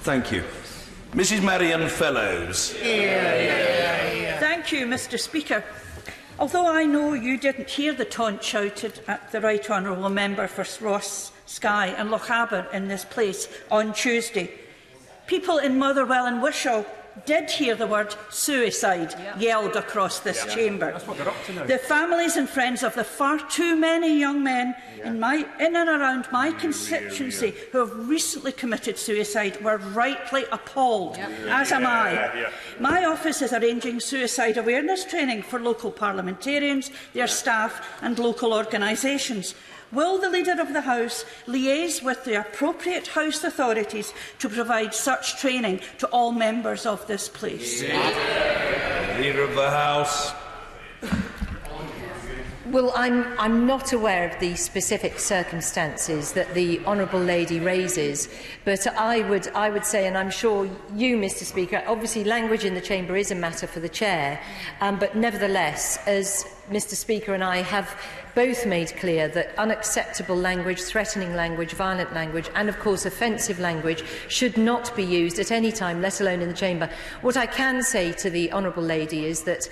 Thank you. Mrs Marion Fellows. Thank you, Mr Speaker. Although I know you didn't hear the taunt shouted at the Right Honourable Member for Ross, Skye and Lochaber in this place on Tuesday, people in Motherwell and Wishaw did hear the word suicide yelled across this chamber. That's what they're up to now. The families and friends of the far too many young men in and around my constituency who have recently committed suicide were rightly appalled, as am I. My office is arranging suicide awareness training for local parliamentarians, their staff and local organisations. Will the Leader of the House liaise with the appropriate House authorities to provide such training to all members of this place? Leader of the House. Well, I'm not aware of the specific circumstances that the Honourable Lady raises, but I would say, and I'm sure you, Mr Speaker, obviously language in the chamber is a matter for the Chair, but nevertheless, as Mr Speaker and I have both made clear that unacceptable language, threatening language, violent language and, of course, offensive language should not be used at any time, let alone in the chamber. What I can say to the Honourable Lady is that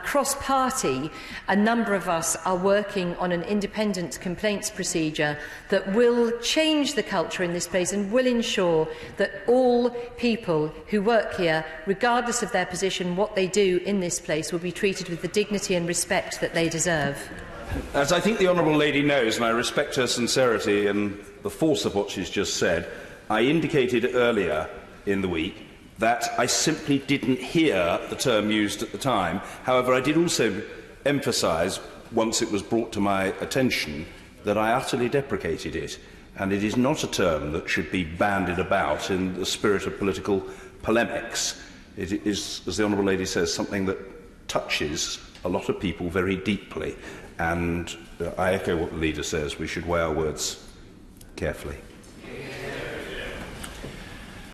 cross-party, a number of us are working on an independent complaints procedure that will change the culture in this place and will ensure that all people who work here, regardless of their position, what they do in this place, will be treated with the dignity and respect that they deserve. As I think the Honourable Lady knows, and I respect her sincerity and the force of what she's just said, I indicated earlier in the week that I simply didn't hear the term used at the time. However, I did also emphasise, once it was brought to my attention, that I utterly deprecated it, and it is not a term that should be bandied about in the spirit of political polemics. It is, as the Honourable Lady says, something that touches a lot of people very deeply. And I echo what the Leader says, we should weigh our words carefully.